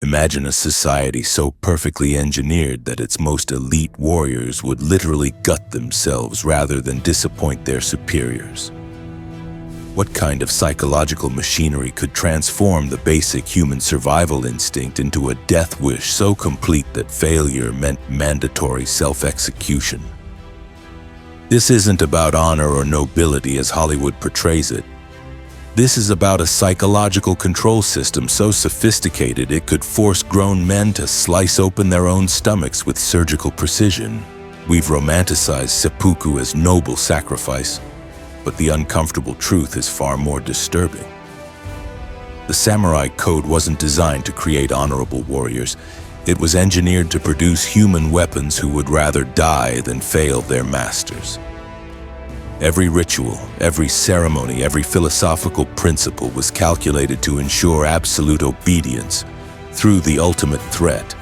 Imagine a society so perfectly engineered that its most elite warriors would literally gut themselves rather than disappoint their superiors. What kind of psychological machinery could transform the basic human survival instinct into a death wish so complete that failure meant mandatory self-execution? This isn't about honor or nobility as Hollywood portrays it. This is about a psychological control system so sophisticated it could force grown men to slice open their own stomachs with surgical precision. We've romanticized seppuku as noble sacrifice, but the uncomfortable truth is far more disturbing. The samurai code wasn't designed to create honorable warriors. It was engineered to produce human weapons who would rather die than fail their masters. Every ritual, every ceremony, every philosophical principle was calculated to ensure absolute obedience through the ultimate threat: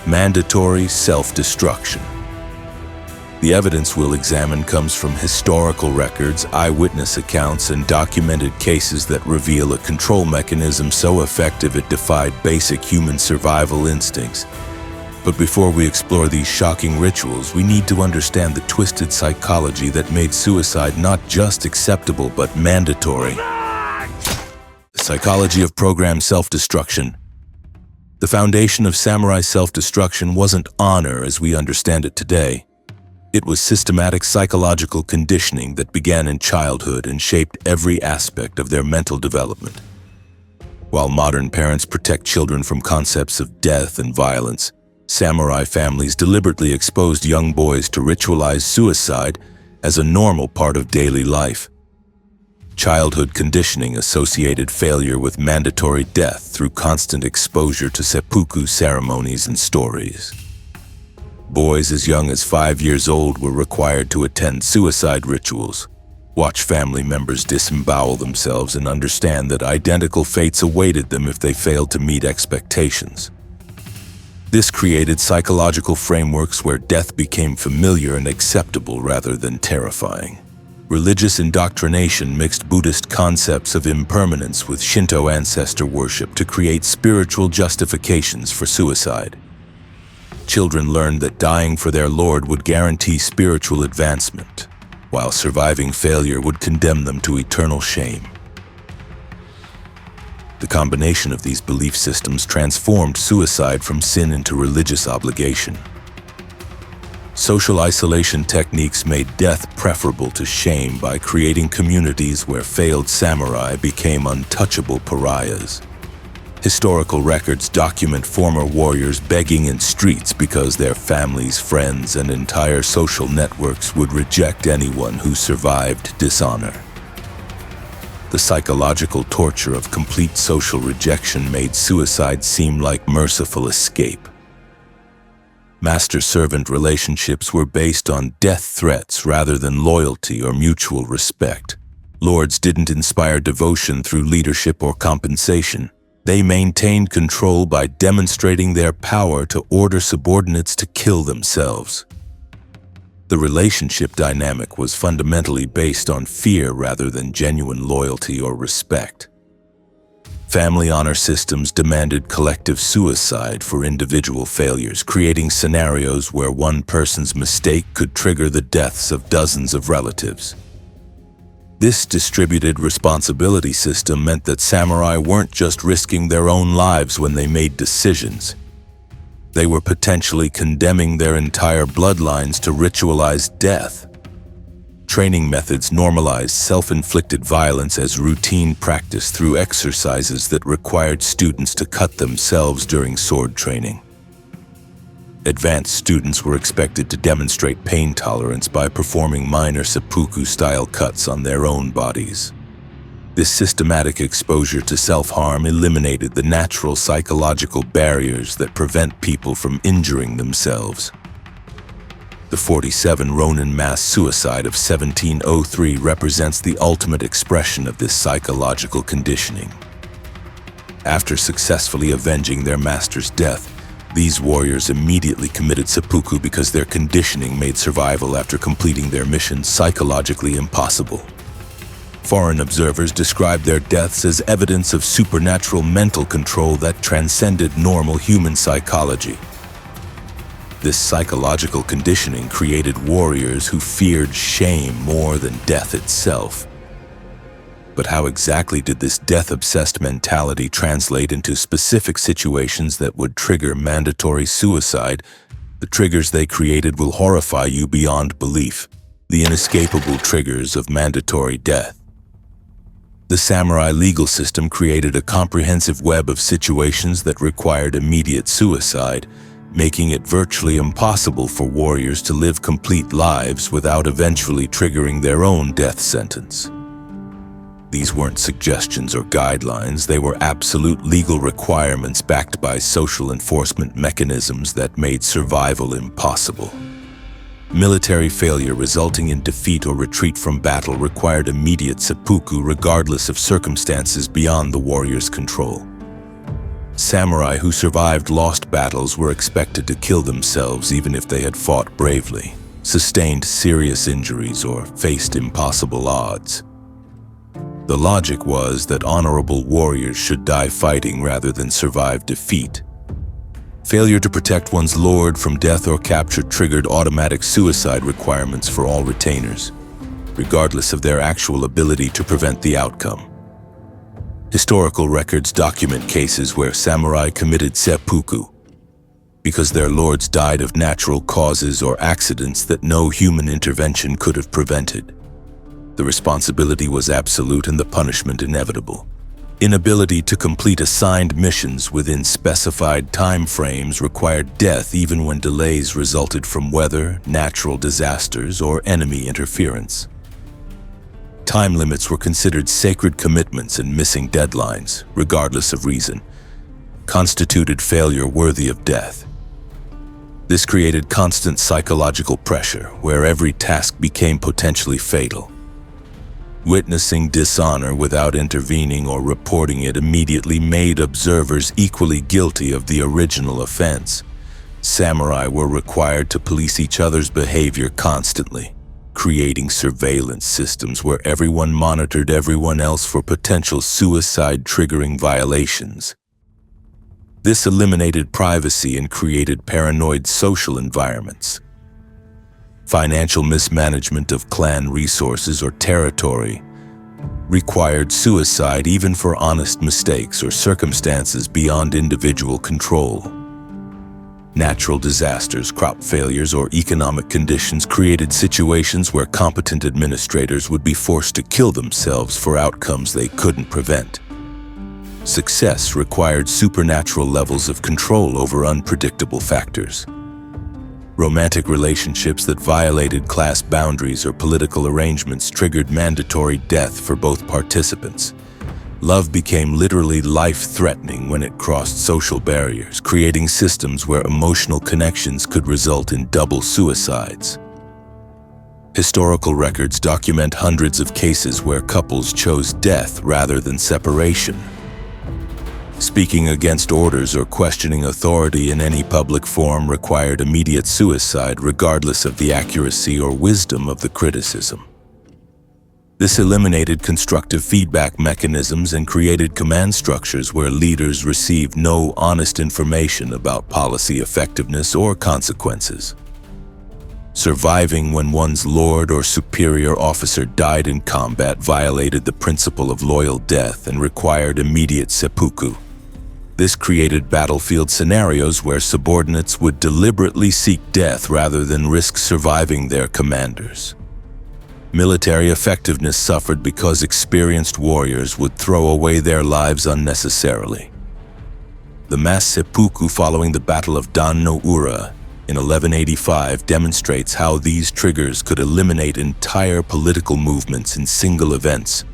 mandatory self-destruction. The evidence we'll examine comes from historical records, eyewitness accounts, and documented cases that reveal a control mechanism so effective it defied basic human survival instincts. But before we explore these shocking rituals, we need to understand the twisted psychology that made suicide not just acceptable but mandatory. The psychology of programmed self-destruction. The foundation of samurai self-destruction wasn't honor as we understand it today. It was systematic psychological conditioning that began in childhood and shaped every aspect of their mental development. While modern parents protect children from concepts of death and violence, samurai families deliberately exposed young boys to ritualized suicide as a normal part of daily life. Childhood conditioning associated failure with mandatory death through constant exposure to seppuku ceremonies and stories. Boys as young as 5 years old were required to attend suicide rituals, watch family members disembowel themselves, and understand that identical fates awaited them if they failed to meet expectations. This created psychological frameworks where death became familiar and acceptable rather than terrifying. Religious indoctrination mixed Buddhist concepts of impermanence with Shinto ancestor worship to create spiritual justifications for suicide. Children learned that dying for their Lord would guarantee spiritual advancement, while surviving failure would condemn them to eternal shame. The combination of these belief systems transformed suicide from sin into religious obligation. Social isolation techniques made death preferable to shame by creating communities where failed samurai became untouchable pariahs. Historical records document former warriors begging in streets because their families, friends, and entire social networks would reject anyone who survived dishonor. The psychological torture of complete social rejection made suicide seem like merciful escape. Master-servant relationships were based on death threats rather than loyalty or mutual respect. Lords didn't inspire devotion through leadership or compensation. They maintained control by demonstrating their power to order subordinates to kill themselves. The relationship dynamic was fundamentally based on fear rather than genuine loyalty or respect. Family honor systems demanded collective suicide for individual failures, creating scenarios where one person's mistake could trigger the deaths of dozens of relatives. This distributed responsibility system meant that samurai weren't just risking their own lives when they made decisions. They were potentially condemning their entire bloodlines to ritualized death. Training methods normalized self-inflicted violence as routine practice through exercises that required students to cut themselves during sword training. Advanced students were expected to demonstrate pain tolerance by performing minor seppuku-style cuts on their own bodies. This systematic exposure to self-harm eliminated the natural psychological barriers that prevent people from injuring themselves. The 47 Ronin mass suicide of 1703 represents the ultimate expression of this psychological conditioning. After successfully avenging their master's death, these warriors immediately committed seppuku because their conditioning made survival after completing their mission psychologically impossible. Foreign observers described their deaths as evidence of supernatural mental control that transcended normal human psychology. This psychological conditioning created warriors who feared shame more than death itself. But how exactly did this death-obsessed mentality translate into specific situations that would trigger mandatory suicide? The triggers they created will horrify you beyond belief, the inescapable triggers of mandatory death. The samurai legal system created a comprehensive web of situations that required immediate suicide, making it virtually impossible for warriors to live complete lives without eventually triggering their own death sentence. These weren't suggestions or guidelines, they were absolute legal requirements backed by social enforcement mechanisms that made survival impossible. Military failure resulting in defeat or retreat from battle required immediate seppuku regardless of circumstances beyond the warrior's control. Samurai who survived lost battles were expected to kill themselves even if they had fought bravely, sustained serious injuries, or faced impossible odds. The logic was that honorable warriors should die fighting rather than survive defeat. Failure to protect one's lord from death or capture triggered automatic suicide requirements for all retainers, regardless of their actual ability to prevent the outcome. Historical records document cases where samurai committed seppuku because their lords died of natural causes or accidents that no human intervention could have prevented. The responsibility was absolute and the punishment inevitable. Inability to complete assigned missions within specified time frames required death even when delays resulted from weather, natural disasters, or enemy interference. Time limits were considered sacred commitments, and missing deadlines, regardless of reason, constituted failure worthy of death. This created constant psychological pressure, where every task became potentially fatal. Witnessing dishonor without intervening or reporting it immediately made observers equally guilty of the original offense. Samurai were required to police each other's behavior constantly, creating surveillance systems where everyone monitored everyone else for potential suicide-triggering violations. This eliminated privacy and created paranoid social environments. Financial mismanagement of clan resources or territory required suicide even for honest mistakes or circumstances beyond individual control. Natural disasters, crop failures, or economic conditions created situations where competent administrators would be forced to kill themselves for outcomes they couldn't prevent. Success required supernatural levels of control over unpredictable factors. Romantic relationships that violated class boundaries or political arrangements triggered mandatory death for both participants. Love became literally life-threatening when it crossed social barriers, creating systems where emotional connections could result in double suicides. Historical records document hundreds of cases where couples chose death rather than separation. Speaking against orders or questioning authority in any public forum required immediate suicide regardless of the accuracy or wisdom of the criticism. This eliminated constructive feedback mechanisms and created command structures where leaders received no honest information about policy effectiveness or consequences. Surviving when one's lord or superior officer died in combat violated the principle of loyal death and required immediate seppuku. This created battlefield scenarios where subordinates would deliberately seek death rather than risk surviving their commanders. Military effectiveness suffered because experienced warriors would throw away their lives unnecessarily. The mass seppuku following the Battle of Dan no Ura in 1185 demonstrates how these triggers could eliminate entire political movements in single events.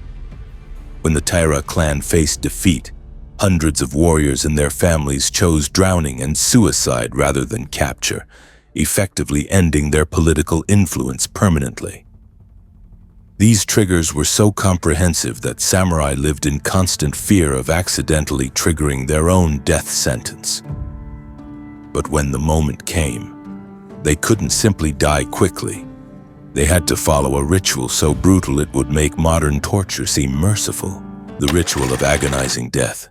When the Taira clan faced defeat, hundreds of warriors and their families chose drowning and suicide rather than capture, effectively ending their political influence permanently. These triggers were so comprehensive that samurai lived in constant fear of accidentally triggering their own death sentence. But when the moment came, they couldn't simply die quickly. They had to follow a ritual so brutal it would make modern torture seem merciful, the ritual of agonizing death.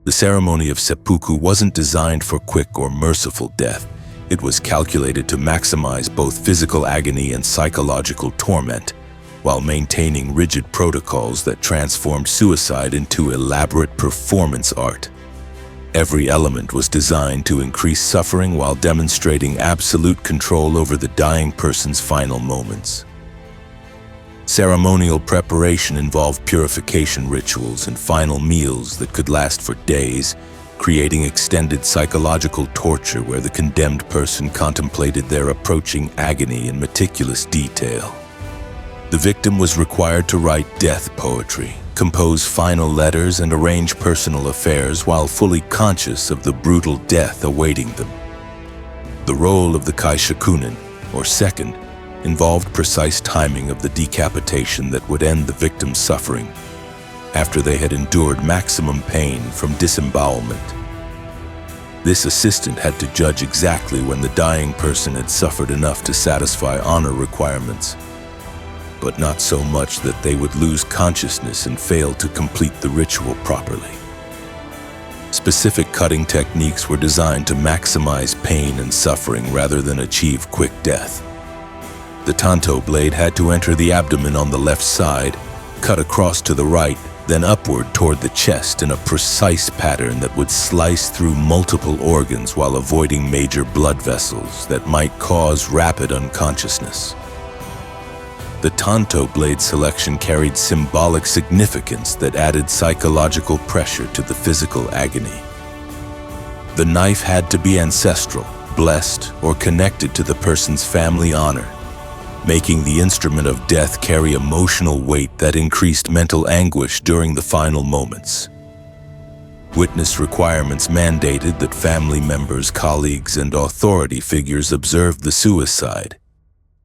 The ceremony of seppuku wasn't designed for quick or merciful death. It was calculated to maximize both physical agony and psychological torment, while maintaining rigid protocols that transformed suicide into elaborate performance art. Every element was designed to increase suffering while demonstrating absolute control over the dying person's final moments. Ceremonial preparation involved purification rituals and final meals that could last for days, creating extended psychological torture where the condemned person contemplated their approaching agony in meticulous detail. The victim was required to write death poetry, compose final letters, and arrange personal affairs while fully conscious of the brutal death awaiting them. The role of the kaishakunin, or second, involved precise timing of the decapitation that would end the victim's suffering after they had endured maximum pain from disembowelment. This assistant had to judge exactly when the dying person had suffered enough to satisfy honor requirements, but not so much that they would lose consciousness and fail to complete the ritual properly. Specific cutting techniques were designed to maximize pain and suffering rather than achieve quick death. The tanto blade had to enter the abdomen on the left side, cut across to the right, then upward toward the chest in a precise pattern that would slice through multiple organs while avoiding major blood vessels that might cause rapid unconsciousness. The tanto blade selection carried symbolic significance that added psychological pressure to the physical agony. The knife had to be ancestral, blessed, or connected to the person's family honor, making the instrument of death carry emotional weight that increased mental anguish during the final moments. Witness requirements mandated that family members, colleagues, and authority figures observe the suicide,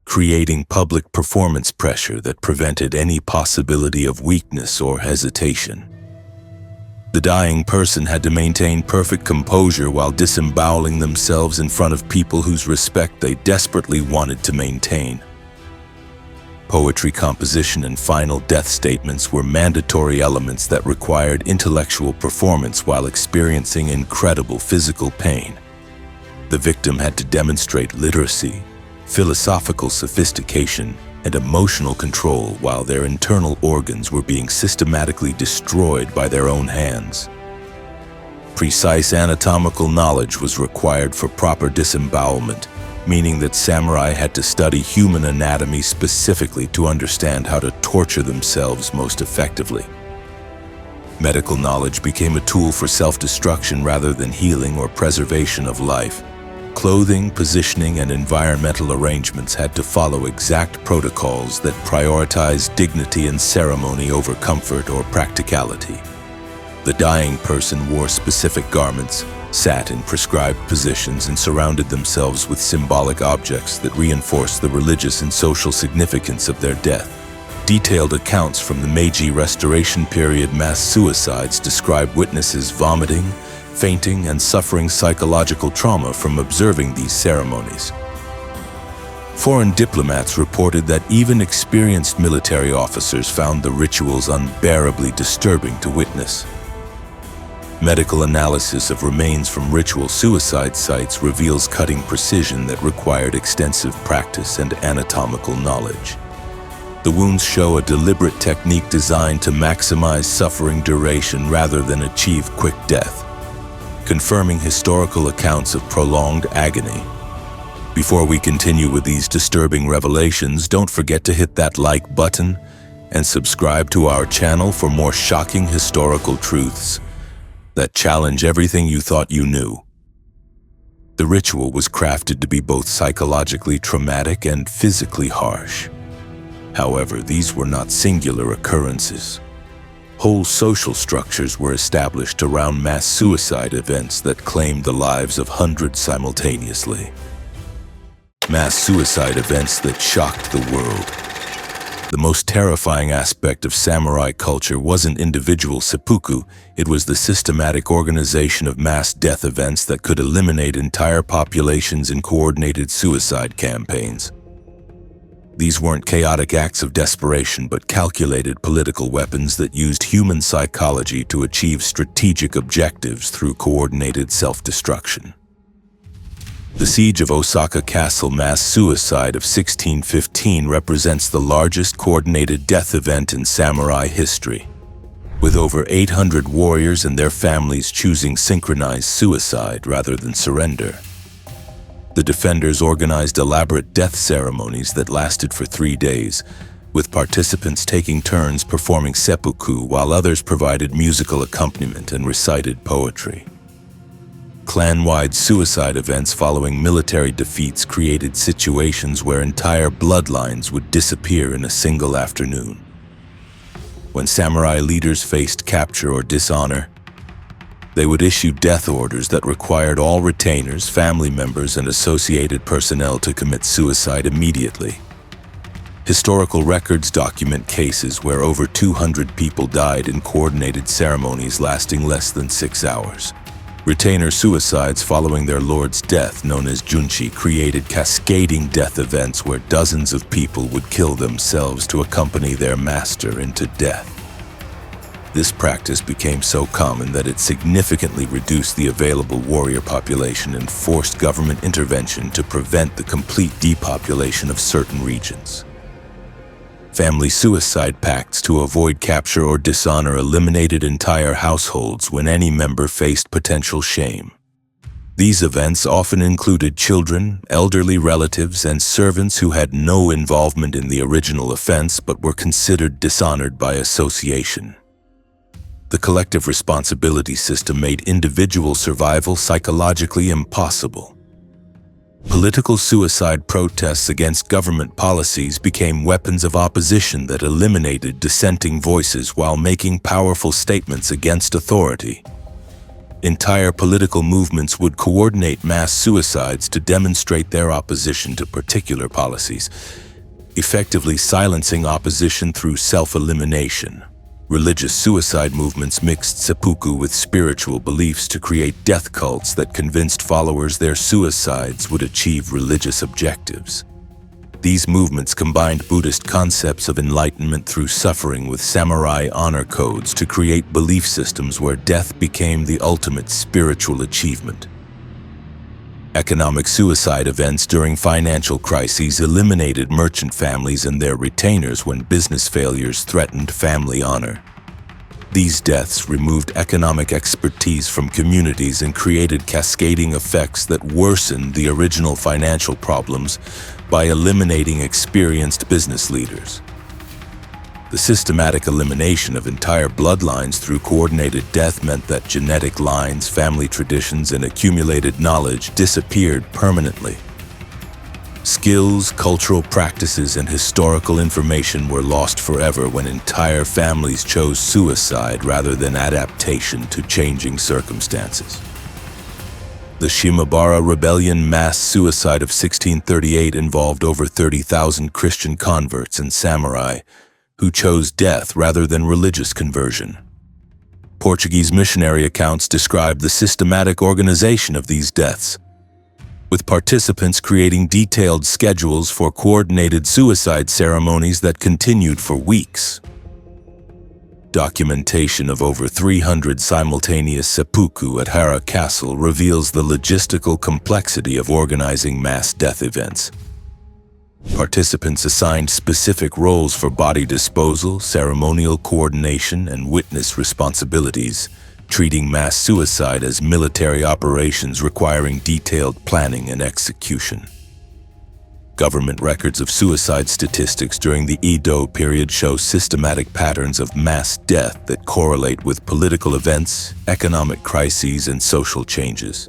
creating public performance pressure that prevented any possibility of weakness or hesitation. The dying person had to maintain perfect composure while disemboweling themselves in front of people whose respect they desperately wanted to maintain. Poetry composition and final death statements were mandatory elements that required intellectual performance while experiencing incredible physical pain. The victim had to demonstrate literacy, philosophical sophistication, and emotional control while their internal organs were being systematically destroyed by their own hands. Precise anatomical knowledge was required for proper disembowelment, meaning that samurai had to study human anatomy specifically to understand how to torture themselves most effectively. Medical knowledge became a tool for self-destruction rather than healing or preservation of life. Clothing, positioning, and environmental arrangements had to follow exact protocols that prioritized dignity and ceremony over comfort or practicality. The dying person wore specific garments, sat in prescribed positions, and surrounded themselves with symbolic objects that reinforced the religious and social significance of their death. Detailed accounts from the Meiji Restoration period mass suicides describe witnesses vomiting, fainting, and suffering psychological trauma from observing these ceremonies. Foreign diplomats reported that even experienced military officers found the rituals unbearably disturbing to witness. Medical analysis of remains from ritual suicide sites reveals cutting precision that required extensive practice and anatomical knowledge. The wounds show a deliberate technique designed to maximize suffering duration rather than achieve quick death, confirming historical accounts of prolonged agony. Before we continue with these disturbing revelations, don't forget to hit that like button and subscribe to our channel for more shocking historical truths that challenge everything you thought you knew. The ritual was crafted to be both psychologically traumatic and physically harsh. However, these were not singular occurrences. Whole social structures were established around mass suicide events that claimed the lives of hundreds simultaneously. Mass suicide events that shocked the world. The most terrifying aspect of samurai culture wasn't individual seppuku, it was the systematic organization of mass death events that could eliminate entire populations in coordinated suicide campaigns. These weren't chaotic acts of desperation, but calculated political weapons that used human psychology to achieve strategic objectives through coordinated self-destruction. The Siege of Osaka Castle mass suicide of 1615 represents the largest coordinated death event in samurai history, with over 800 warriors and their families choosing synchronized suicide rather than surrender. The defenders organized elaborate death ceremonies that lasted for 3 days, with participants taking turns performing seppuku while others provided musical accompaniment and recited poetry. Clan-wide suicide events following military defeats created situations where entire bloodlines would disappear in a single afternoon. When samurai leaders faced capture or dishonor, they would issue death orders that required all retainers, family members, and associated personnel to commit suicide immediately. Historical records document cases where over 200 people died in coordinated ceremonies lasting less than 6 hours. Retainer suicides following their lord's death, known as junshi, created cascading death events where dozens of people would kill themselves to accompany their master into death. This practice became so common that it significantly reduced the available warrior population and forced government intervention to prevent the complete depopulation of certain regions. Family suicide pacts to avoid capture or dishonor eliminated entire households when any member faced potential shame. These events often included children, elderly relatives, and servants who had no involvement in the original offense but were considered dishonored by association. The collective responsibility system made individual survival psychologically impossible. Political suicide protests against government policies became weapons of opposition that eliminated dissenting voices while making powerful statements against authority. Entire political movements would coordinate mass suicides to demonstrate their opposition to particular policies, effectively silencing opposition through self-elimination. Religious suicide movements mixed seppuku with spiritual beliefs to create death cults that convinced followers their suicides would achieve religious objectives. These movements combined Buddhist concepts of enlightenment through suffering with samurai honor codes to create belief systems where death became the ultimate spiritual achievement. Economic suicide events during financial crises eliminated merchant families and their retainers when business failures threatened family honor. These deaths removed economic expertise from communities and created cascading effects that worsened the original financial problems by eliminating experienced business leaders. The systematic elimination of entire bloodlines through coordinated death meant that genetic lines, family traditions, and accumulated knowledge disappeared permanently. Skills, cultural practices, and historical information were lost forever when entire families chose suicide rather than adaptation to changing circumstances. The Shimabara Rebellion mass suicide of 1638 involved over 30,000 Christian converts and samurai who chose death rather than religious conversion. Portuguese missionary accounts describe the systematic organization of these deaths, with participants creating detailed schedules for coordinated suicide ceremonies that continued for weeks. Documentation of over 300 simultaneous seppuku at Hara Castle reveals the logistical complexity of organizing mass death events. Participants assigned specific roles for body disposal, ceremonial coordination, and witness responsibilities, treating mass suicide as military operations requiring detailed planning and execution. Government records of suicide statistics during the Edo period show systematic patterns of mass death that correlate with political events, economic crises, and social changes.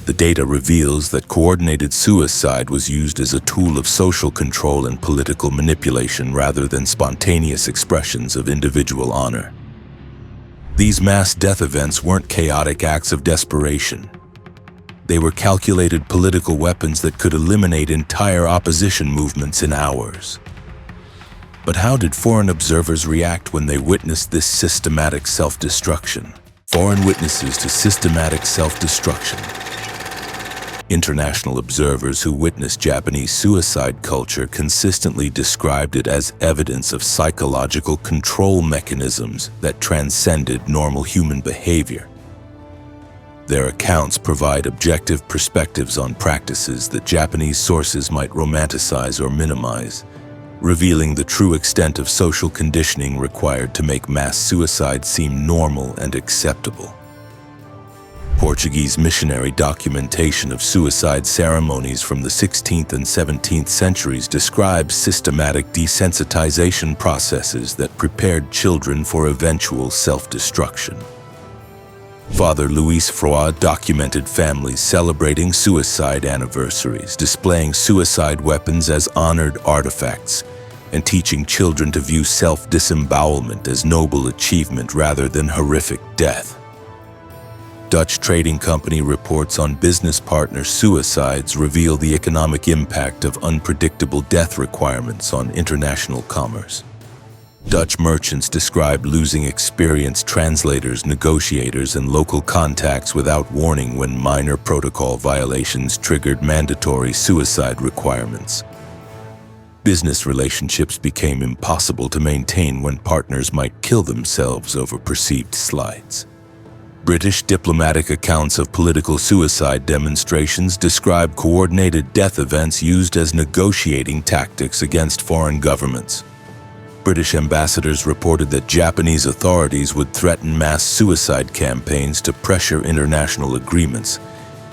The data reveals that coordinated suicide was used as a tool of social control and political manipulation rather than spontaneous expressions of individual honor. These mass death events weren't chaotic acts of desperation. They were calculated political weapons that could eliminate entire opposition movements in hours. But how did foreign observers react when they witnessed this systematic self-destruction? Foreign witnesses to systematic self-destruction. International observers who witnessed Japanese suicide culture consistently described it as evidence of psychological control mechanisms that transcended normal human behavior. Their accounts provide objective perspectives on practices that Japanese sources might romanticize or minimize, revealing the true extent of social conditioning required to make mass suicide seem normal and acceptable. Portuguese missionary documentation of suicide ceremonies from the 16th and 17th centuries describes systematic desensitization processes that prepared children for eventual self-destruction. Father Luis Froa documented families celebrating suicide anniversaries, displaying suicide weapons as honored artifacts, and teaching children to view self-disembowelment as noble achievement rather than horrific death. Dutch trading company reports on business partner suicides reveal the economic impact of unpredictable death requirements on international commerce. Dutch merchants described losing experienced translators, negotiators, and local contacts without warning when minor protocol violations triggered mandatory suicide requirements. Business relationships became impossible to maintain when partners might kill themselves over perceived slights. British diplomatic accounts of political suicide demonstrations describe coordinated death events used as negotiating tactics against foreign governments. British ambassadors reported that Japanese authorities would threaten mass suicide campaigns to pressure international agreements,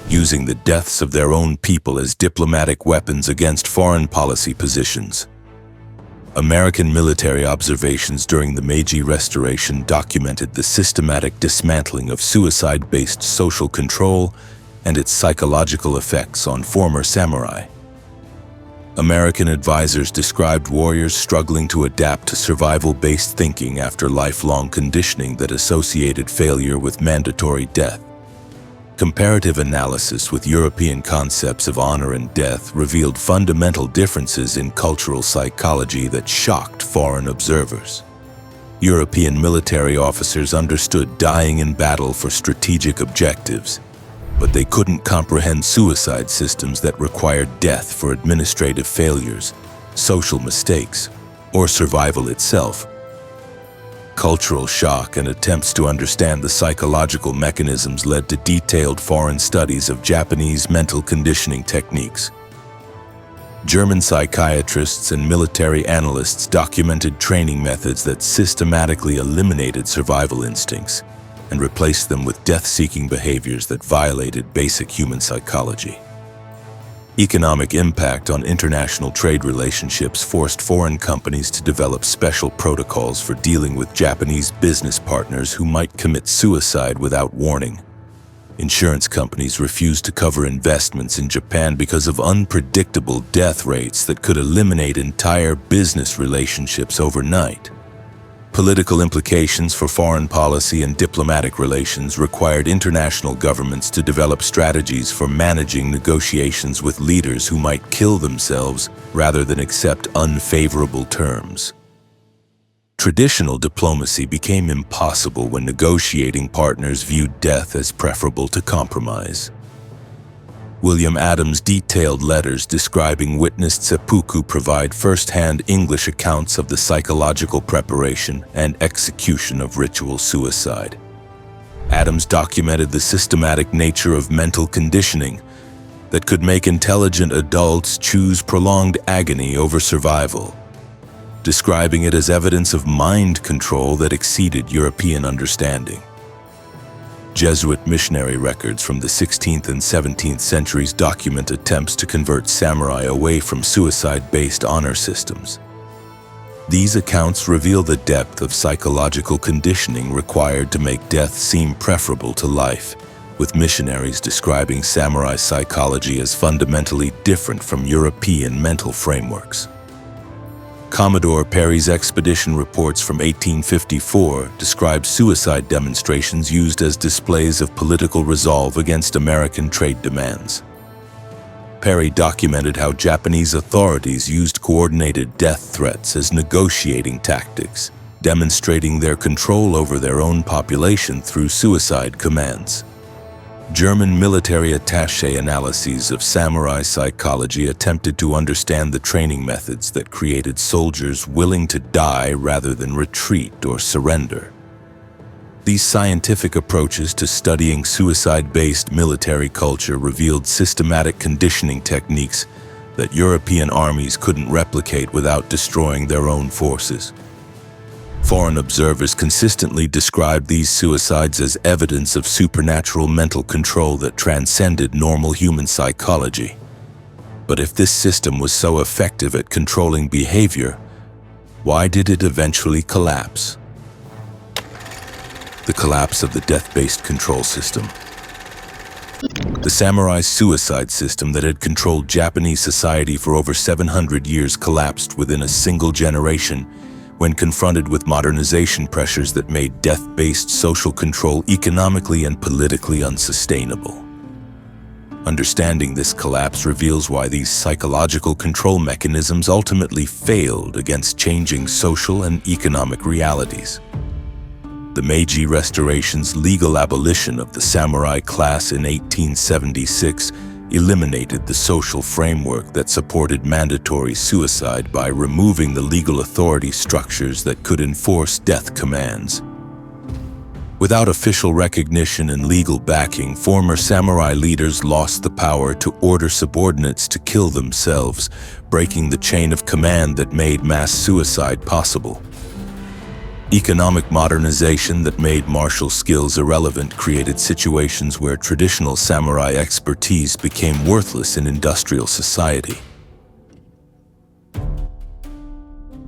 using the deaths of their own people as diplomatic weapons against foreign policy positions. American military observations during the Meiji Restoration documented the systematic dismantling of suicide-based social control and its psychological effects on former samurai. American advisors described warriors struggling to adapt to survival-based thinking after lifelong conditioning that associated failure with mandatory death. Comparative analysis with European concepts of honor and death revealed fundamental differences in cultural psychology that shocked foreign observers. European military officers understood dying in battle for strategic objectives, but they couldn't comprehend suicide systems that required death for administrative failures, social mistakes, or survival itself. Cultural shock and attempts to understand the psychological mechanisms led to detailed foreign studies of Japanese mental conditioning techniques. German psychiatrists and military analysts documented training methods that systematically eliminated survival instincts and replaced them with death-seeking behaviors that violated basic human psychology. Economic impact on international trade relationships forced foreign companies to develop special protocols for dealing with Japanese business partners who might commit suicide without warning. Insurance companies refused to cover investments in Japan because of unpredictable death rates that could eliminate entire business relationships overnight. Political implications for foreign policy and diplomatic relations required international governments to develop strategies for managing negotiations with leaders who might kill themselves rather than accept unfavorable terms. Traditional diplomacy became impossible when negotiating partners viewed death as preferable to compromise. William Adams' detailed letters describing witnessed seppuku provide first-hand English accounts of the psychological preparation and execution of ritual suicide. Adams documented the systematic nature of mental conditioning that could make intelligent adults choose prolonged agony over survival, describing it as evidence of mind control that exceeded European understanding. Jesuit missionary records from the 16th and 17th centuries document attempts to convert samurai away from suicide-based honor systems. These accounts reveal the depth of psychological conditioning required to make death seem preferable to life, with missionaries describing samurai psychology as fundamentally different from European mental frameworks. Commodore Perry's expedition reports from 1854 describe suicide demonstrations used as displays of political resolve against American trade demands. Perry documented how Japanese authorities used coordinated death threats as negotiating tactics, demonstrating their control over their own population through suicide commands. German military attaché analyses of samurai psychology attempted to understand the training methods that created soldiers willing to die rather than retreat or surrender. These scientific approaches to studying suicide-based military culture revealed systematic conditioning techniques that European armies couldn't replicate without destroying their own forces. Foreign observers consistently described these suicides as evidence of supernatural mental control that transcended normal human psychology. But if this system was so effective at controlling behavior, why did it eventually collapse? The collapse of the death-based control system. The samurai suicide system that had controlled Japanese society for over 700 years collapsed within a single generation when confronted with modernization pressures that made death-based social control economically and politically unsustainable. Understanding this collapse reveals why these psychological control mechanisms ultimately failed against changing social and economic realities. The Meiji Restoration's legal abolition of the samurai class in 1876 eliminated the social framework that supported mandatory suicide by removing the legal authority structures that could enforce death commands. Without official recognition and legal backing, former samurai leaders lost the power to order subordinates to kill themselves, breaking the chain of command that made mass suicide possible. Economic modernization that made martial skills irrelevant created situations where traditional samurai expertise became worthless in industrial society.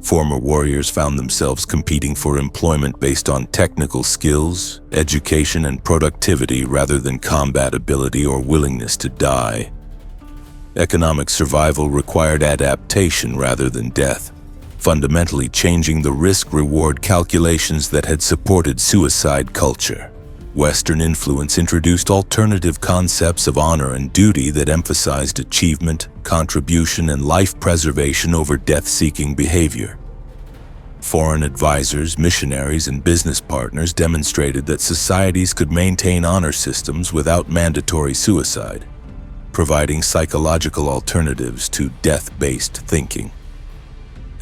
Former warriors found themselves competing for employment based on technical skills, education, and productivity rather than combat ability or willingness to die. Economic survival required adaptation rather than death, fundamentally changing the risk-reward calculations that had supported suicide culture. Western influence introduced alternative concepts of honor and duty that emphasized achievement, contribution, and life preservation over death-seeking behavior. Foreign advisors, missionaries, and business partners demonstrated that societies could maintain honor systems without mandatory suicide, providing psychological alternatives to death-based thinking.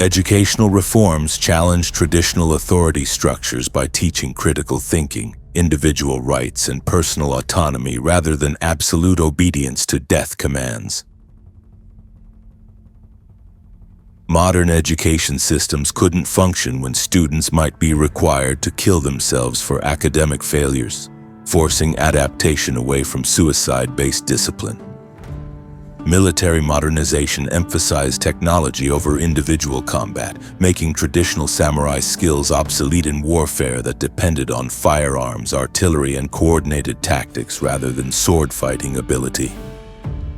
Educational reforms challenged traditional authority structures by teaching critical thinking, individual rights, and personal autonomy rather than absolute obedience to death commands. Modern education systems couldn't function when students might be required to kill themselves for academic failures, forcing adaptation away from suicide-based discipline. Military modernization emphasized technology over individual combat, making traditional samurai skills obsolete in warfare that depended on firearms, artillery, and coordinated tactics rather than sword-fighting ability.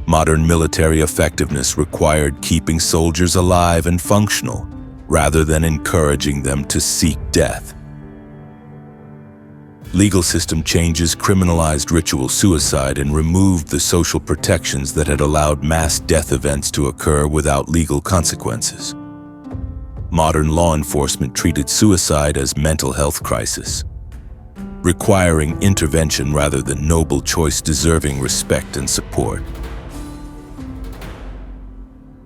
Modern military effectiveness required keeping soldiers alive and functional, rather than encouraging them to seek death. Legal system changes criminalized ritual suicide and removed the social protections that had allowed mass death events to occur without legal consequences. Modern law enforcement treated suicide as mental health crisis, requiring intervention rather than noble choice deserving respect and support.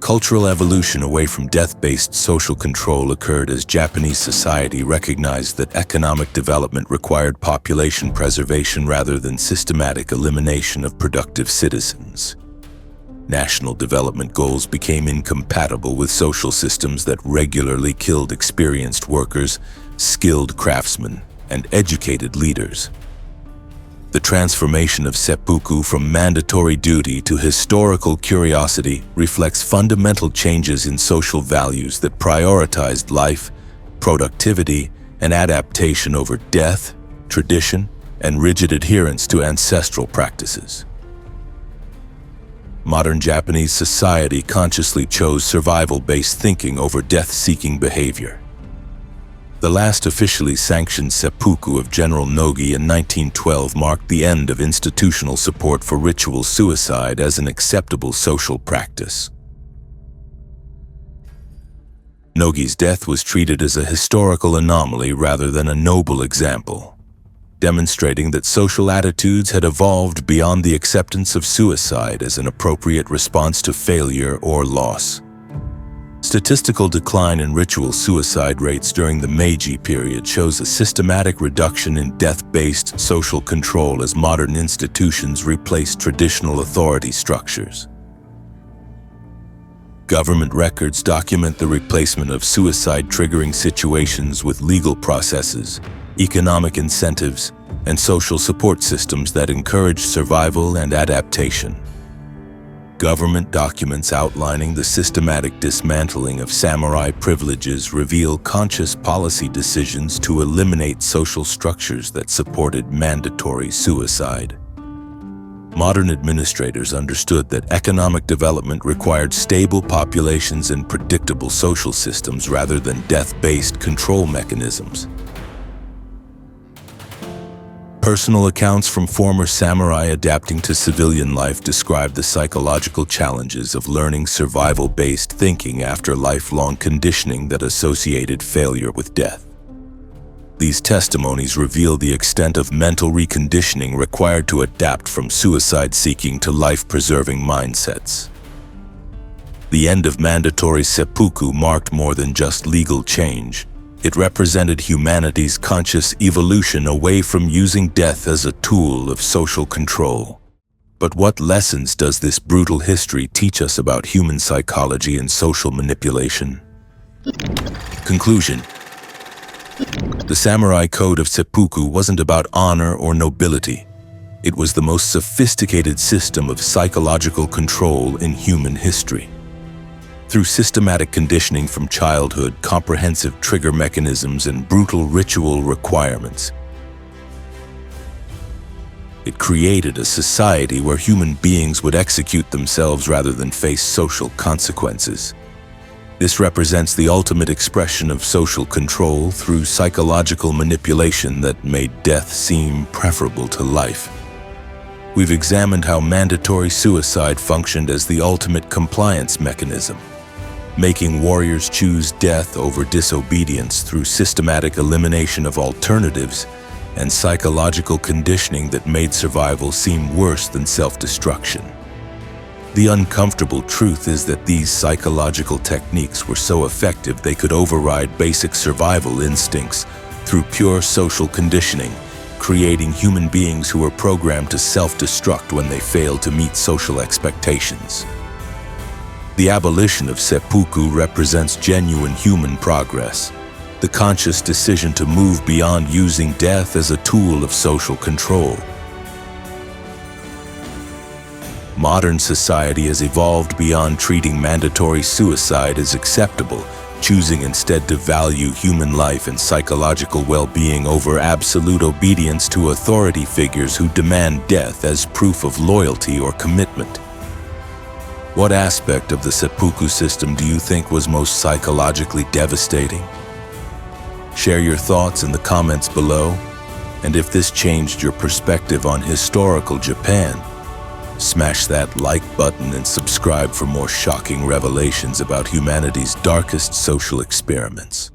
Cultural evolution away from death-based social control occurred as Japanese society recognized that economic development required population preservation rather than systematic elimination of productive citizens. National development goals became incompatible with social systems that regularly killed experienced workers, skilled craftsmen, and educated leaders. The transformation of seppuku from mandatory duty to historical curiosity reflects fundamental changes in social values that prioritized life, productivity, and adaptation over death, tradition, and rigid adherence to ancestral practices. Modern Japanese society consciously chose survival-based thinking over death-seeking behavior. The last officially sanctioned seppuku of General Nogi in 1912 marked the end of institutional support for ritual suicide as an acceptable social practice. Nogi's death was treated as a historical anomaly rather than a noble example. demonstrating that social attitudes had evolved beyond the acceptance of suicide as an appropriate response to failure or loss. Statistical decline in ritual suicide rates during the Meiji period shows a systematic reduction in death-based social control as modern institutions replaced traditional authority structures. Government records document the replacement of suicide-triggering situations with legal processes, economic incentives, and social support systems that encourage survival and adaptation. Government documents outlining the systematic dismantling of samurai privileges reveal conscious policy decisions to eliminate social structures that supported mandatory suicide. Modern administrators understood that economic development required stable populations and predictable social systems rather than death-based control mechanisms. Personal accounts from former samurai adapting to civilian life describe the psychological challenges of learning survival-based thinking after lifelong conditioning that associated failure with death. These testimonies reveal the extent of mental reconditioning required to adapt from suicide-seeking to life-preserving mindsets. The end of mandatory seppuku marked more than just legal change. It represented humanity's conscious evolution away from using death as a tool of social control. But what lessons does this brutal history teach us about human psychology and social manipulation? Conclusion. The samurai code of seppuku wasn't about honor or nobility. It was the most sophisticated system of psychological control in human history. Through systematic conditioning from childhood, comprehensive trigger mechanisms, and brutal ritual requirements, it created a society where human beings would execute themselves rather than face social consequences. This represents the ultimate expression of social control through psychological manipulation that made death seem preferable to life. We've examined how mandatory suicide functioned as the ultimate compliance mechanism, making warriors choose death over disobedience through systematic elimination of alternatives and psychological conditioning that made survival seem worse than self-destruction. The uncomfortable truth is that these psychological techniques were so effective they could override basic survival instincts through pure social conditioning, creating human beings who were programmed to self-destruct when they failed to meet social expectations. The abolition of seppuku represents genuine human progress, the conscious decision to move beyond using death as a tool of social control. Modern society has evolved beyond treating mandatory suicide as acceptable, choosing instead to value human life and psychological well-being over absolute obedience to authority figures who demand death as proof of loyalty or commitment. What aspect of the seppuku system do you think was most psychologically devastating? Share your thoughts in the comments below, and if this changed your perspective on historical Japan, smash that like button and subscribe for more shocking revelations about humanity's darkest social experiments.